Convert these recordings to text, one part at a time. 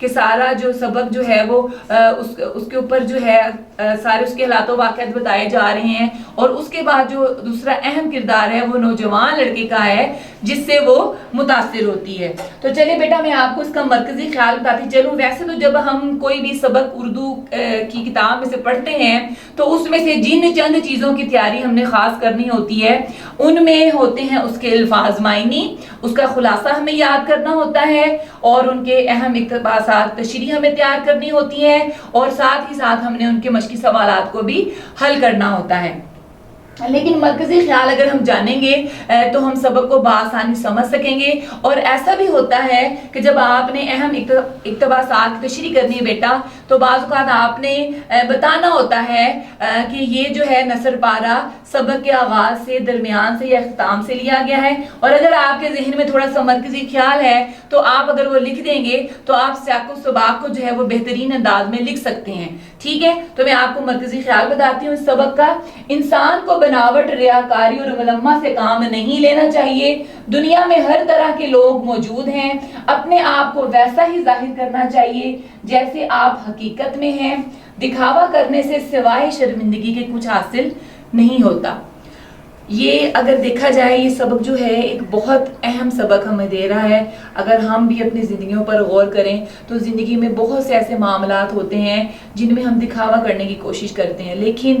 کہ سارا جو سبق جو ہے وہ اس کے اوپر جو ہے سارے اس کے حالات و واقعات بتائے جا رہے ہیں، اور اس کے بعد جو دوسرا اہم کردار ہے وہ نوجوان لڑکے کا ہے جس سے وہ متاثر ہوتی ہے۔ تو چلے بیٹا میں آپ کو اس کا مرکزی خیال بتاتی چلوں۔ ویسے تو جب ہم کوئی بھی سبق اردو کی کتاب میں سے پڑھتے ہیں تو اس میں سے جن چند چیزوں کی تیاری ہم نے خاص کرنی ہوتی ہے ان میں ہوتے ہیں اس کے الفاظ معنی، اس کا خلاصہ ہمیں یاد کرنا ہوتا ہے، اور ان کے اہم اقتباسات تشریح ہمیں تیار کرنی ہوتی ہے، اور ساتھ ہی ساتھ ہم نے ان کے مشقی سوالات کو بھی حل کرنا ہوتا ہے۔ لیکن مرکزی خیال اگر ہم جانیں گے تو ہم سبق کو بآسانی سمجھ سکیں گے۔ اور ایسا بھی ہوتا ہے کہ جب آپ نے اہم اقتباسات تشریح کرنی ہے بیٹا تو بعض اوقات آپ نے بتانا ہوتا ہے کہ یہ جو ہے نثر پارہ سبق کے آغاز سے، درمیان سے یا اختتام سے لیا گیا ہے، اور اگر آپ کے ذہن میں تھوڑا سا مرکزی خیال ہے تو آپ اگر وہ لکھ دیں گے تو آپ سیاق و سباق کو جو ہے وہ بہترین انداز میں لکھ سکتے ہیں۔ ٹھیک ہے، تو میں آپ کو مرکزی خیال بتاتی ہوں اس سبق کا۔ انسان کو بناوٹ، ریاکاری اور ملمہ سے کام نہیں لینا چاہیے۔ دنیا میں ہر طرح کے لوگ موجود ہیں، اپنے آپ کو ویسا ہی ظاہر کرنا چاہیے جیسے آپ حقیقت میں ہیں۔ دکھاوا کرنے سے سوائے شرمندگی کے کچھ حاصل نہیں ہوتا۔ یہ اگر دیکھا جائے یہ سبق جو ہے ایک بہت اہم سبق ہمیں دے رہا ہے۔ اگر ہم بھی اپنی زندگیوں پر غور کریں تو زندگی میں بہت سے ایسے معاملات ہوتے ہیں جن میں ہم دکھاوا کرنے کی کوشش کرتے ہیں، لیکن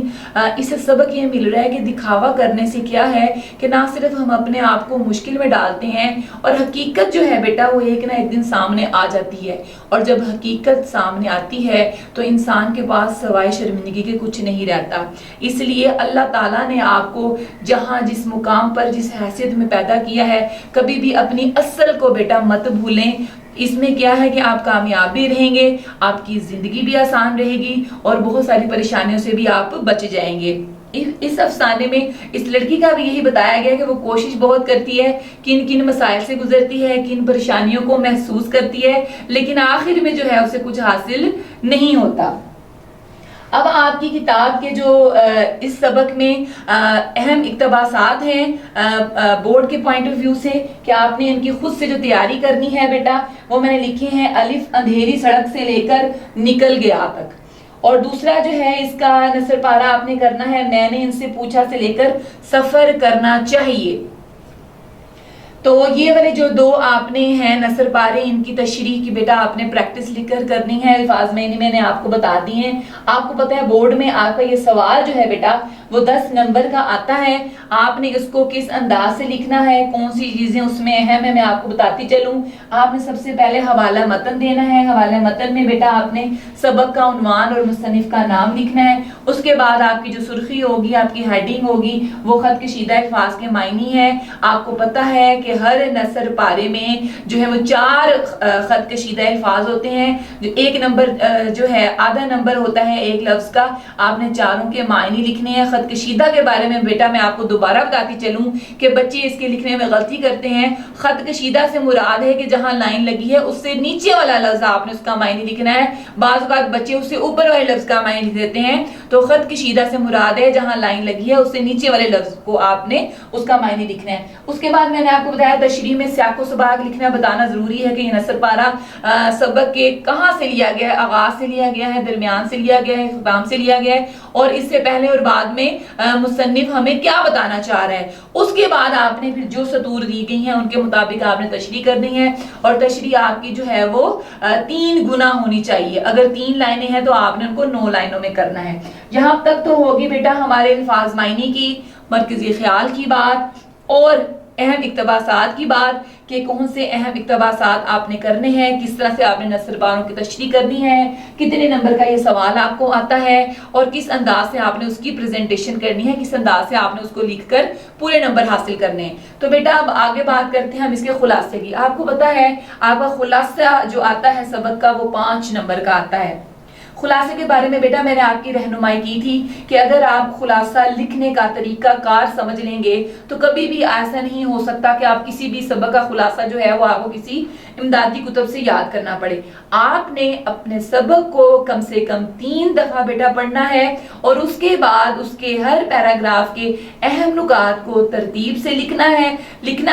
اس سے سبق یہ مل رہا ہے کہ دکھاوا کرنے سے کیا ہے کہ نہ صرف ہم اپنے آپ کو مشکل میں ڈالتے ہیں، اور حقیقت جو ہے بیٹا وہ ایک نہ ایک دن سامنے آ جاتی ہے، اور جب حقیقت سامنے آتی ہے تو انسان کے پاس سوائے شرمندگی کے کچھ نہیں رہتا۔ اس لیے اللہ تعالیٰ نے آپ کو جہاں جس مقام پر جس حیثیت میں پیدا کیا ہے کبھی بھی اپنی اصل کو بیٹا مت بھولیں۔ اس میں کیا ہے کہ آپ کامیاب بھی رہیں گے، آپ کی زندگی بھی آسان رہے گی، اور بہت ساری پریشانیوں سے بھی آپ بچ جائیں گے۔ اس افسانے میں اس لڑکی کا بھی یہی بتایا گیا کہ وہ کوشش بہت کرتی ہے، کن کن مسائل سے گزرتی ہے، کن پریشانیوں کو محسوس کرتی ہے، لیکن آخر میں جو ہے اسے کچھ حاصل نہیں ہوتا۔ اب آپ کی کتاب کے جو اس سبق میں اہم اقتباسات ہیں بورڈ کے پوائنٹ آف ویو سے کہ آپ نے ان کی خود سے جو تیاری کرنی ہے بیٹا وہ میں نے لکھے ہیں۔ الف اندھیری سڑک سے لے کر نکل گیا تک، اور دوسرا جو ہے اس کا نثر پارہ آپ نے کرنا ہے میں نے ان سے پوچھا سے لے کر سفر کرنا چاہیے۔ تو یہ والے جو دو آپ نے ہیں نثر پارے ان کی تشریح کی بیٹا آپ نے پریکٹس لکھ کر کرنی ہے۔ الفاظ میں نے آپ کو بتا دی ہیں۔ آپ کو پتہ ہے بورڈ میں آپ کا یہ سوال جو ہے بیٹا وہ 10 نمبر کا آتا ہے، آپ نے اس کو کس انداز سے لکھنا ہے، کون سی چیزیں اس میں اہم ہے میں آپ کو بتاتی چلوں۔ آپ نے سب سے پہلے حوالہ متن دینا ہے، حوالہ متن میں بیٹا آپ نے سبق کا عنوان اور مصنف کا نام لکھنا ہے۔ اس کے بعد آپ کی جو سرخی ہوگی، آپ کی ہیڈنگ ہوگی وہ خط کشیدہ الفاظ کے معنی ہے۔ آپ کو پتہ ہے کہ ہر نثر پارے میں جو ہے وہ 4 خط کشیدہ الفاظ ہوتے ہیں، جو 1 نمبر جو ہے آدھا نمبر ہوتا ہے ایک لفظ کا، آپ نے چاروں کے معنی لکھنے ہیں۔ خط کشیدہ کے بارے میں بیٹا میں آپ کو دوبارہ بتاتی چلوں کہ بچے اس کے لکھنے میں غلطی کرتے ہیں۔ خط کشیدہ سے مراد ہے کہ جہاں لائن لگی ہے اس سے نیچے والا لفظ آپ نے اس کا معنی لکھنا ہے۔ بعض اوقات بچے اس سے اوپر والے لفظ کا معنی لکھ دیتے ہیں، تو خط کشیدہ سے مراد ہے جہاں لائن لگی ہے اس سے نیچے والے لفظ کو آپ نے اس کا معنی لکھنا ہے۔ اس کے بعد میں نے آپ کو بتایا تشریح میں سیاق و سباق لکھنا بتانا ضروری ہے کہ یہ نثر پارہ سبق کے کہاں سے لیا گیا ہے، آغاز سے لیا گیا ہے، درمیان سے لیا گیا ہے، اختتام سے لیا گیا ہے، اور اس سے پہلے اور بعد میں مصنف ہمیں کیا بتانا چاہ رہا ہے۔ اس کے بعد آپ نے پھر جو سطور دی گئی ہیں ان کے مطابق آپ نے تشریح کرنی ہے، اور تشریح آپ کی جو ہے وہ 3 گنا ہونی چاہیے۔ اگر 3 لائنیں ہیں تو آپ نے ان کو 9 لائنوں میں کرنا ہے۔ یہاں تک تو ہوگی بیٹا ہمارے الفاظ معنی کی، مرکزی خیال کی بات اور اہم اقتباسات کی بات کہ کون سے اہم اقتباسات آپ نے کرنے ہیں، کس طرح سے آپ نے نثر پاروں کی تشریح کرنی ہے، کتنے نمبر کا یہ سوال آپ کو آتا ہے، اور کس انداز سے آپ نے اس کی پریزنٹیشن کرنی ہے، کس انداز سے آپ نے اس کو لکھ کر پورے نمبر حاصل کرنے ہیں۔ تو بیٹا اب آگے بات کرتے ہیں ہم اس کے خلاصے کی۔ آپ کو پتا ہے آپ کا خلاصہ جو آتا ہے سبق کا وہ 5 نمبر کا آتا ہے۔ خلاصے کے بارے میں بیٹا میں نے آپ کی رہنمائی کی تھی کہ اگر آپ خلاصہ لکھنے کا طریقہ کار سمجھ لیں گے تو کبھی بھی ایسا نہیں ہو سکتا کہ آپ کسی بھی سبق کا خلاصہ جو ہے وہ آپ کو کسی امدادی کتب سے یاد کرنا پڑے. آپ نے اپنے سبق کو کم سے کم 3 دفعہ بیٹا پڑھنا ہے اور اس کے بعد اس کے ہر پیراگراف کے اہم نکات کو ترتیب سے لکھنا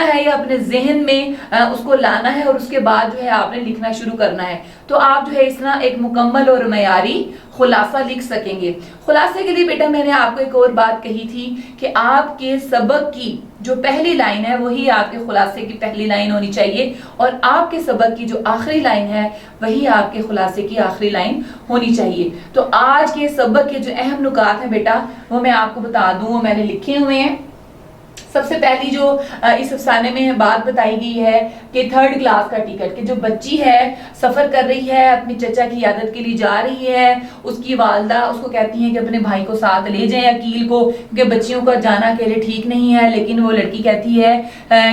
ہے یا اپنے ذہن میں اس کو لانا ہے اور اس کے بعد جو ہے آپ نے لکھنا شروع کرنا ہے. تو آپ جو ہے اس طرح ایک مکمل اور معیاری خلاصہ لکھ سکیں گے. خلاصے کے لیے بیٹا میں نے آپ کو ایک اور بات کہی تھی کہ آپ کے سبق کی جو پہلی لائن ہے وہی آپ کے خلاصے کی پہلی لائن ہونی چاہیے اور آپ کے سبق کی جو آخری لائن ہے وہی آپ کے خلاصے کی آخری لائن ہونی چاہیے. تو آج کے سبق کے جو اہم نکات ہیں بیٹا وہ میں آپ کو بتا دوں، وہ میں نے لکھے ہوئے ہیں. سب سے پہلی جو اس افسانے میں بات بتائی گئی ہے کہ 3rd کلاس کا ٹکٹ، کہ جو بچی ہے سفر کر رہی ہے، اپنی چچا کی عیادت کے لیے جا رہی ہے، اس کی والدہ اس کو کہتی ہیں کہ اپنے بھائی کو ساتھ لے جائیں عقیل کو، کیونکہ بچیوں کا جانا اکیلے ٹھیک نہیں ہے. لیکن وہ لڑکی کہتی ہے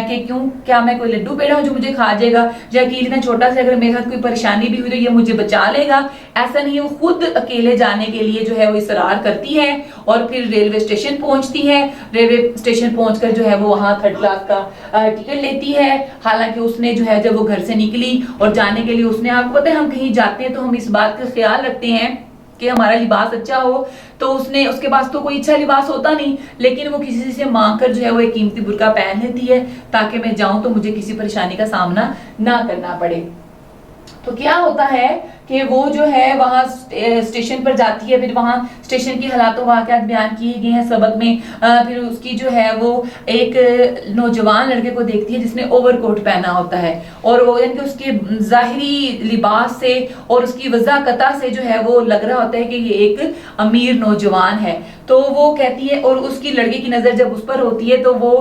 کہ کیوں، کیا میں کوئی لڈو پیڑا ہوں جو مجھے کھا جائے گا، یا عقیل اتنا چھوٹا سے اگر میرے ساتھ کوئی پریشانی بھی ہوئی تو یہ مجھے بچا لے گا. ایسا نہیں ہے، وہ خود اکیلے جانے کے لیے جو ہے وہ اصرار کرتی ہے اور پھر ریلوے اسٹیشن پہنچتی ہے. ریلوے اسٹیشن پہنچ کر جو ہے وہ وہاں 3rd کلاس کا ٹکٹ لیتی ہے. حالانکہ اس نے جو ہے جب وہ گھر سے نکلی اور جانے کے لیے اس نے، آپ کو پتہ ہے ہم کہیں جاتے ہیں تو ہم اس بات کا خیال رکھتے ہیں کہ ہمارا لباس اچھا ہو، تو اس کے پاس تو کوئی اچھا لباس ہوتا نہیں، لیکن وہ کسی سے مانگ کر جو ہے وہ ایک قیمتی برقع پہن لیتی ہے تاکہ میں جاؤں تو مجھے کسی پریشانی کا سامنا نہ کرنا پڑے. تو کیا ہوتا ہے کہ وہ جو ہے وہاں اسٹیشن پر جاتی ہے، پھر وہاں اسٹیشن کی حالات و واقعات بیان کیے گئے ہیں سبق میں. پھر اس کی جو ہے وہ ایک نوجوان لڑکے کو دیکھتی ہے جس نے اوور کوٹ پہنا ہوتا ہے اور وہ یعنی کہ اس کے ظاہری لباس سے اور اس کی وضاحت سے جو ہے وہ لگ رہا ہوتا ہے کہ یہ ایک امیر نوجوان ہے. تو وہ کہتی ہے، اور اس کی لڑکے کی نظر جب اس پر ہوتی ہے تو وہ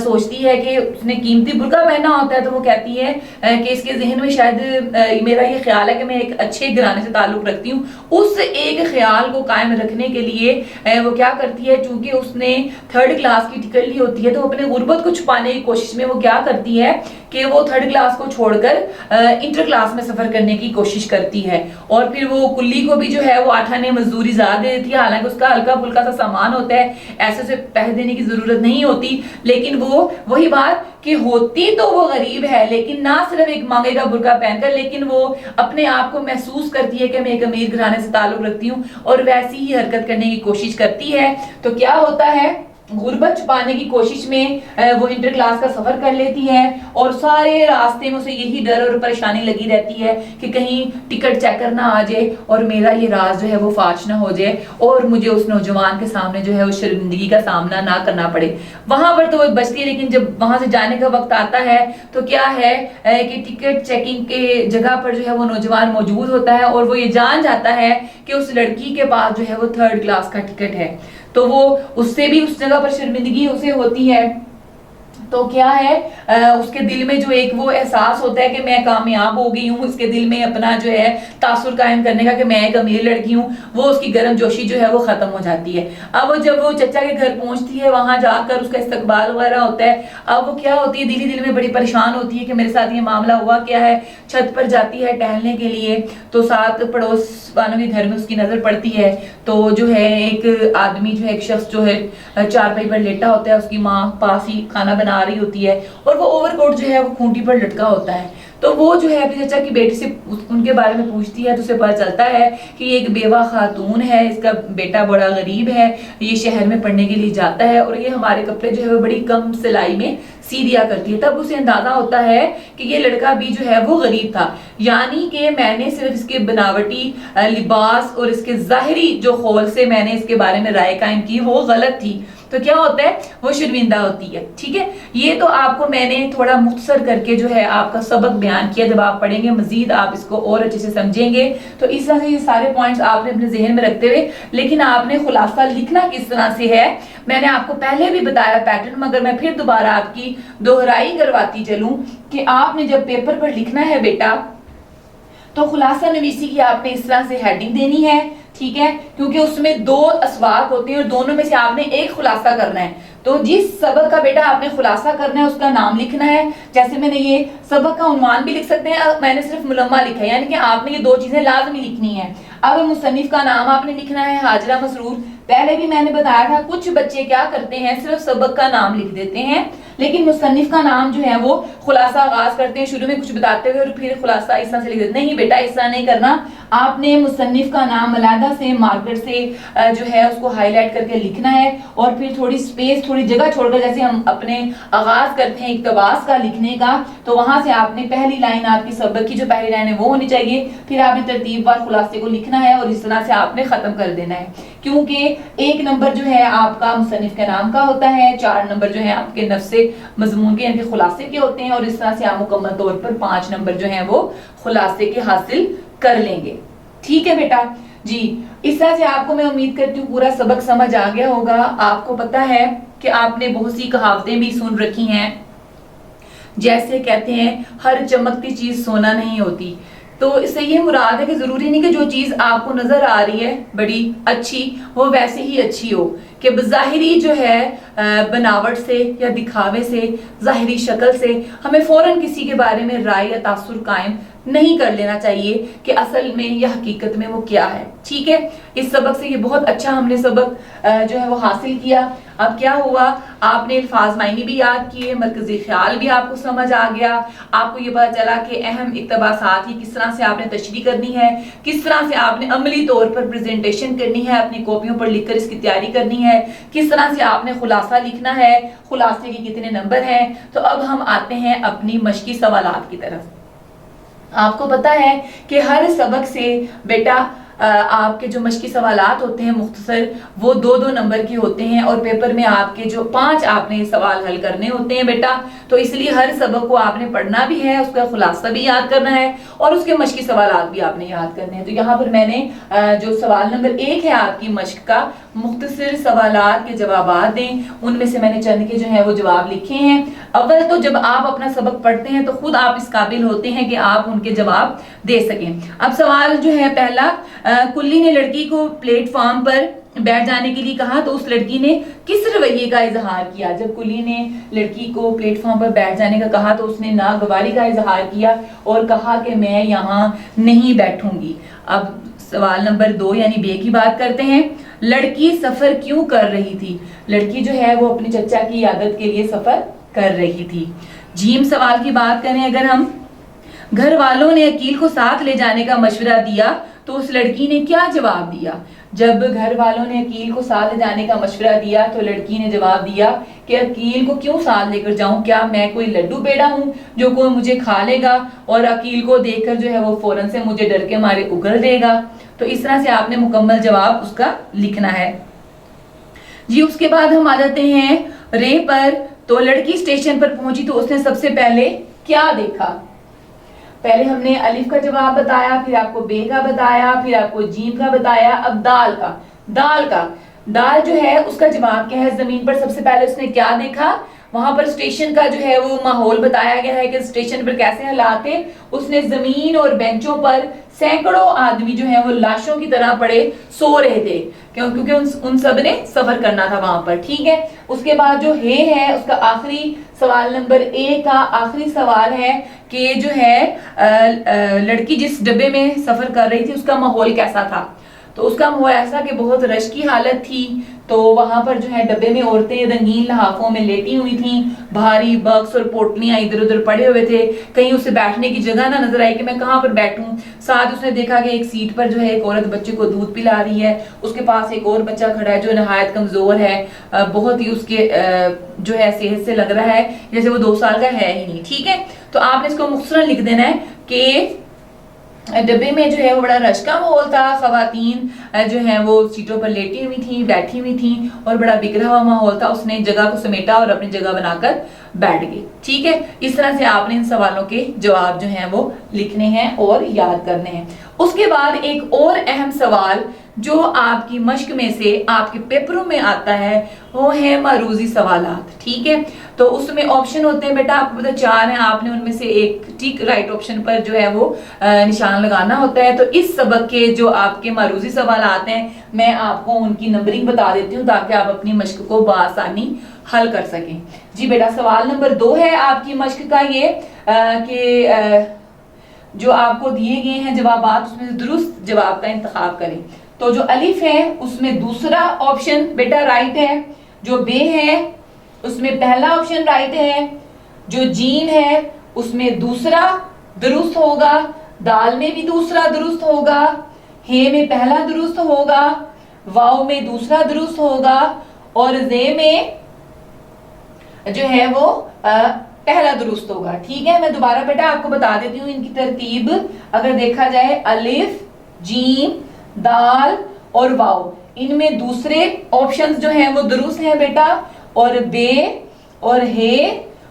سوچتی ہے کہ اس نے قیمتی برقع پہنا ہوتا ہے، تو وہ کہتی ہے کہ اس کے ذہن میں شاید میرا یہ خیال ہے کہ میں ایک اچھے گھرانے سے تعلق رکھتی ہوں. اس ایک خیال کو قائم رکھنے کے لیے وہ کیا کرتی ہے، چونکہ اس نے 3rd کلاس کی ٹکٹ لی ہوتی ہے تو اپنے غربت کو چھپانے کی کوشش میں وہ کیا کرتی ہے کہ وہ 3rd کلاس کو چھوڑ کر انٹر کلاس میں سفر کرنے کی کوشش کرتی ہے. اور پھر وہ کلی کو بھی جو ہے وہ 8 آنے مزدوری زیادہ دے دیتی ہے، حالانکہ اس کا ہلکا پھلکا سا سامان ہوتا ہے، ایسے سے پیسے دینے کی ضرورت نہیں ہوتی. لیکن وہ وہی بات کہ ہوتی تو وہ غریب ہے، لیکن نہ صرف ایک مانگے گا برقع پہن کر، لیکن وہ اپنے آپ کو محسوس کرتی ہے کہ میں ایک امیر گھرانے سے تعلق رکھتی ہوں اور ویسی ہی حرکت کرنے کی کوشش کرتی ہے. تو کیا ہوتا ہے، غربت چھپانے کی کوشش میں وہ انٹر کلاس کا سفر کر لیتی ہے اور سارے راستے میں اسے یہی ڈر اور پریشانی لگی رہتی ہے کہ کہیں ٹکٹ چیکر نہ آ جائے اور میرا یہ راز جو ہے وہ فاش نہ ہو جائے اور مجھے اس نوجوان کے سامنے جو ہے وہ شرمندگی کا سامنا نہ کرنا پڑے. وہاں پر تو وہ بچتی ہے، لیکن جب وہاں سے جانے کا وقت آتا ہے تو کیا ہے کہ ٹکٹ چیکنگ کے جگہ پر جو ہے وہ نوجوان موجود ہوتا ہے اور وہ یہ جان جاتا ہے کہ اس لڑکی کے پاس جو ہے وہ 3rd کلاس کا ٹکٹ ہے. تو وہ اس سے بھی اس جگہ پر شرمندگی اسے ہوتی ہے. تو کیا ہے اس کے دل میں جو ایک وہ احساس ہوتا ہے کہ میں کامیاب ہو گئی ہوں، اس کے دل میں اپنا جو ہے تاثر قائم کرنے کا کہ میں ایک امیر لڑکی ہوں، وہ اس کی گرم جوشی جو ہے وہ ختم ہو جاتی ہے. اب وہ جب وہ چچا کے گھر پہنچتی ہے، وہاں جا کر اس کا استقبال وغیرہ ہوتا ہے. اب وہ کیا ہوتی ہے، دل میں بڑی پریشان ہوتی ہے کہ میرے ساتھ یہ معاملہ ہوا کیا ہے. چھت پر جاتی ہے ٹہلنے کے لیے تو ساتھ پڑوس والوں کے گھر میں اس کی نظر پڑتی ہے تو جو ہے ایک آدمی جو ہے ایک شخص جو ہے چارپائی پر لیٹا ہوتا ہے، اس کی ماں پاس ہی کھانا بنا رہی ہوتی ہے اور وہ اوور کوٹ جو ہے وہ کھونٹی پر لٹکا ہوتا ہے. تو وہ جو ہے اپنی چچا کی بیٹی سے ان کے بارے میں پوچھتی ہے تو اسے پتہ چلتا ہے کہ یہ ایک بیوہ خاتون ہے، اس کا بیٹا بڑا غریب ہے، یہ شہر میں پڑھنے کے لیے جاتا ہے اور یہ ہمارے کپڑے جو ہے وہ بڑی کم سلائی میں سی دیا کرتی ہے. تب اسے اندازہ ہوتا ہے کہ یہ لڑکا بھی جو ہے وہ غریب تھا، یعنی کہ میں نے صرف اس کے بناوٹی لباس اور اس کے ظاہری جو خول سے میں نے اس کے بارے میں رائے قائم کی وہ غلط تھی. تو کیا ہوتا ہے، وہ شرمندہ ہوتی ہے. ٹھیک ہے، یہ تو آپ کو میں نے تھوڑا مختصر کر کے جو ہے آپ کا سبق بیان کیا. جب آپ پڑھیں گے مزید آپ اس کو اور اچھے سے سمجھیں گے. تو اس طرح سے یہ سارے پوائنٹس آپ نے اپنے ذہن میں رکھتے ہوئے، لیکن آپ نے خلاصہ لکھنا کس طرح سے ہے میں نے آپ کو پہلے بھی بتایا پیٹرن، مگر میں پھر دوبارہ آپ کی دہرائی کرواتی چلوں کہ آپ نے جب پیپر پر لکھنا ہے بیٹا تو خلاصہ نویسی کی آپ نے اس طرح سے ہیڈنگ دینی ہے. ٹھیک ہے، کیونکہ اس میں 2 اسواق ہوتے ہیں اور دونوں میں سے آپ نے ایک خلاصہ کرنا ہے. تو جس سبق کا بیٹا آپ نے خلاصہ کرنا ہے اس کا نام لکھنا ہے. جیسے میں نے یہ سبق کا عنوان بھی لکھ سکتے ہیں، میں نے صرف ملمہ لکھا ہے، یعنی کہ آپ نے یہ 2 چیزیں لازمی لکھنی ہیں. اب مصنف کا نام آپ نے لکھنا ہے حاجرہ مسرور. پہلے بھی میں نے بتایا تھا کچھ بچے کیا کرتے ہیں، صرف سبق کا نام لکھ دیتے ہیں لیکن مصنف کا نام جو ہے وہ خلاصہ آغاز کرتے ہیں شروع میں کچھ بتاتے ہوئے اور پھر خلاصہ اس طرح سے لکھ دیتے ہیں. نہیں بیٹا اس طرح نہیں کرنا, آپ نے مصنف کا نام علیحدہ سے مارکر سے جو ہے اس کو ہائی لائٹ کر کے لکھنا ہے, اور پھر تھوڑی سپیس تھوڑی جگہ چھوڑ کر, جیسے ہم اپنے آغاز کرتے ہیں اقتباس کا لکھنے کا, تو وہاں سے آپ نے پہلی لائن, آپ کی سبق کی جو پہلی لائن ہے وہ ہونی چاہیے, پھر آپ نے ترتیب وار خلاصے کو لکھنا ہے اور اس طرح سے آپ نے ختم کر دینا ہے. کیونکہ 1 نمبر جو ہے آپ کا مصنف کے نام کا ہوتا ہے, 4 نمبر جو ہے آپ کے نفس مضمون کے یعنی خلاصے کے ہوتے ہیں, اور اس طرح سے آپ مکمل طور پر 5 نمبر جو ہیں وہ خلاصے کے حاصل کر لیں گے. ٹھیک ہے بیٹا جی, اس طرح سے آپ کو میں امید کرتی ہوں پورا سبق سمجھ آ گیا ہوگا. آپ کو پتا ہے کہ آپ نے بہت سی کہاوتیں بھی سن رکھی ہیں, جیسے کہتے ہیں ہر چمکتی چیز سونا نہیں ہوتی. تو اس سے یہ مراد ہے کہ ضروری نہیں کہ جو چیز آپ کو نظر آ رہی ہے بڑی اچھی وہ ویسے ہی اچھی ہو, کہ بظاہری جو ہے بناوٹ سے یا دکھاوے سے, ظاہری شکل سے ہمیں فوراً کسی کے بارے میں رائے یا تاثر قائم نہیں کر لینا چاہیے کہ اصل میں یا حقیقت میں وہ کیا ہے. ٹھیک ہے, اس سبق سے یہ بہت اچھا ہم نے سبق جو ہے وہ حاصل کیا. اب کیا ہوا, آپ نے الفاظ معنی بھی یاد کیے, مرکزی خیال بھی آپ کو سمجھ آ گیا, آپ کو یہ پتا چلا کہ اہم اقتباسات کی کس طرح سے آپ نے تشریح کرنی ہے, کس طرح سے آپ نے عملی طور پر پریزنٹیشن کرنی ہے, اپنی کاپیوں پر لکھ کر اس کی تیاری کرنی ہے, کس طرح سے آپ نے خلاصہ لکھنا ہے, خلاصے کے کتنے نمبر ہیں. تو اب ہم آتے ہیں اپنی مشقی سوالات کی طرف. آپ کو پتا ہے کہ ہر سبق سے بیٹا آپ کے جو مشقی سوالات ہوتے ہیں مختصر, وہ 2-2 نمبر کے ہوتے ہیں, اور پیپر میں آپ کے جو 5 آپ نے سوال حل کرنے ہوتے ہیں بیٹا. تو اس لیے ہر سبق کو آپ نے پڑھنا بھی ہے, اس کا خلاصہ بھی یاد کرنا ہے, اور اس کے مشقی سوالات بھی آپ نے یاد کرنے ہیں. تو یہاں پر میں نے جو سوال نمبر 1 ہے آپ کی مشق کا, مختصر سوالات کے جوابات دیں, ان میں سے میں نے چند کے جو ہیں وہ جواب لکھے ہیں. اول تو جب آپ اپنا سبق پڑھتے ہیں تو خود آپ اس قابل ہوتے ہیں کہ آپ ان کے جواب دے سکیں. اب سوال جو ہے پہلا, کلی نے لڑکی کو پلیٹ فارم پر بیٹھ جانے کے لیے کہا تو اس لڑکی نے کس رویے کا اظہار کیا. جب کلی نے لڑکی کو پلیٹ فارم پر بیٹھ جانے کا کہا تو اس نے ناگواری کا اظہار کیا اور کہا کہ میں یہاں نہیں بیٹھوں گی. اب سوال نمبر 2 یعنی بے کی بات کرتے ہیں. لڑکی سفر کیوں کر رہی تھی؟ لڑکی جو ہے وہ اپنے چچا کی عیادت کے لیے سفر کر رہی تھی. جیم سوال کی بات کریں اگر ہم, گھر والوں نے عقیل کو ساتھ لے جانے کا مشورہ دیا تو اس لڑکی نے کیا جواب دیا؟ جب گھر والوں نے عقیل کو ساتھ لے جانے کا مشورہ دیا تو لڑکی نے جواب دیا کہ عقیل کو کیوں ساتھ لے کر جاؤں, کیا میں کوئی لڈو پیڑا ہوں جو کوئی مجھے کھا لے گا اور عقیل کو دیکھ کر جو ہے وہ فوراً سے مجھے ڈر کے مارے اگل دے گا. تو اس طرح سے آپ نے مکمل جواب اس کا لکھنا ہے. جی اس کے بعد ہم آ جاتے ہیں رے پر. تو لڑکی اسٹیشن پر پہنچی تو اس نے سب سے پہلے کیا دیکھا؟ پہلے ہم نے الف کا جواب بتایا, پھر آپ کو بے کا بتایا, پھر آپ کو جیم کا بتایا. اب دال کا دال جو ہے اس کا جواب کیا ہے؟ زمین پر سب سے پہلے اس نے کیا دیکھا؟ وہاں پر اسٹیشن کا جو ہے وہ ماحول بتایا گیا ہے کہ اسٹیشن پر کیسے حالات تھے. اس نے زمین اور بینچوں پر سینکڑوں آدمی جو ہیں وہ لاشوں کی طرح پڑے سو رہے تھے, کیونکہ ان سب نے سفر کرنا تھا وہاں پر. ٹھیک ہے, اس کے بعد جو ہے اس کا آخری سوال نمبر 1 کا آخری سوال ہے کہ جو ہے لڑکی جس ڈبے میں سفر کر رہی تھی اس کا ماحول کیسا تھا؟ تو اس کا ماحول ایسا کہ بہت رش کی حالت تھی. تو وہاں پر جو ہے ڈبے میں عورتیں رنگین لحافوں میں لیٹی ہوئی تھیں, بھاری بکس اور پوٹلیاں ادھر ادھر پڑے ہوئے تھے, کہیں اسے بیٹھنے کی جگہ نہ نظر آئی کہ میں کہاں پر بیٹھوں. ساتھ اس نے دیکھا کہ ایک سیٹ پر جو ہے ایک عورت بچے کو دودھ پلا رہی ہے, اس کے پاس ایک اور بچہ کھڑا ہے جو نہایت کمزور ہے, بہت ہی اس کے جو ہے صحت سے لگ رہا ہے جیسے وہ 2 سال کا ہے ہی نہیں. ٹھیک ہے, تو آپ نے اس کو مختصراً لکھ دینا ہے کہ ڈبے میں جو ہے وہ بڑا رش کا ماحول تھا, خواتین جو ہیں وہ سیٹوں پر لیٹی ہوئی تھیں, بیٹھی ہوئی تھیں, اور بڑا بگڑا ہوا ماحول تھا. اس نے جگہ کو سمیٹا اور اپنی جگہ بنا کر بیٹھ گئی. ٹھیک ہے, اس طرح سے آپ نے ان سوالوں کے جواب جو ہیں وہ لکھنے ہیں اور یاد کرنے ہیں. اس کے بعد ایک اور اہم سوال جو آپ کی مشق میں سے آپ کے پیپروں میں آتا ہے وہ ہے معروضی سوالات. ٹھیک ہے, تو اس میں آپشن ہوتے ہیں بیٹا, آپ کو پتہ 4 ہیں, آپ نے ان میں سے ایک ٹھیک رائٹ آپشن پر جو ہے وہ نشان لگانا ہوتا ہے. تو اس سبق کے جو آپ کے معروضی سوالات ہیں میں آپ کو ان کی نمبرنگ بتا دیتی ہوں تاکہ آپ اپنی مشق کو بآسانی حل کر سکیں. جی بیٹا, سوال نمبر 2 ہے آپ کی مشق کا یہ کہ جو آپ کو دیے گئے ہیں جوابات اس میں سے درست جواب کا انتخاب کریں. تو جو الف ہے اس میں دوسرا آپشن بیٹا رائٹ ہے, جو بے ہے اس میں پہلا آپشن رائٹ ہے، جو جیم ہے اس میں دوسرا درست ہوگا، دال میں بھی دوسرا درست ہوگا، ہے میں پہلا درست ہوگا، واو میں دوسرا درست ہوگا، اور زے میں جو ہے وہ پہلا درست ہوگا. ٹھیک ہے، میں دوبارہ بیٹا آپ کو بتا دیتی ہوں ان کی ترتیب. اگر دیکھا جائے الف، جیم، دال اور واو، ان میں دوسرے آپشنز جو ہیں وہ درست ہیں بیٹا، اور بے اور ہے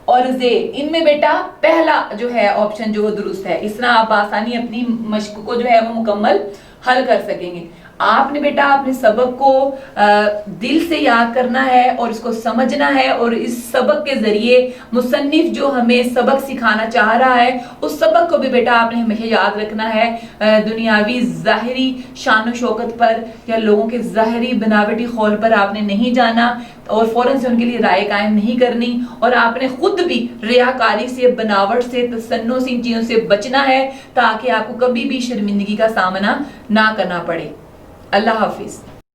اور زے ان میں بیٹا پہلا جو ہے آپشن جو وہ درست ہے. اس طرح آپ آسانی اپنی مشق کو جو ہے وہ مکمل حل کر سکیں گے. آپ نے بیٹا اپنے سبق کو دل سے یاد کرنا ہے اور اس کو سمجھنا ہے، اور اس سبق کے ذریعے مصنف جو ہمیں سبق سکھانا چاہ رہا ہے اس سبق کو بھی بیٹا آپ نے ہمیشہ یاد رکھنا ہے. دنیاوی ظاہری شان و شوکت پر یا لوگوں کے ظاہری بناوٹی خول پر آپ نے نہیں جانا اور فوراً سے ان کے لیے رائے قائم نہیں کرنی، اور آپ نے خود بھی ریاکاری سے، بناوٹ سے، تصنع سے، ان چیزوں سے بچنا ہے تاکہ آپ کو کبھی بھی شرمندگی کا سامنا نہ کرنا پڑے. اللہ حافظ.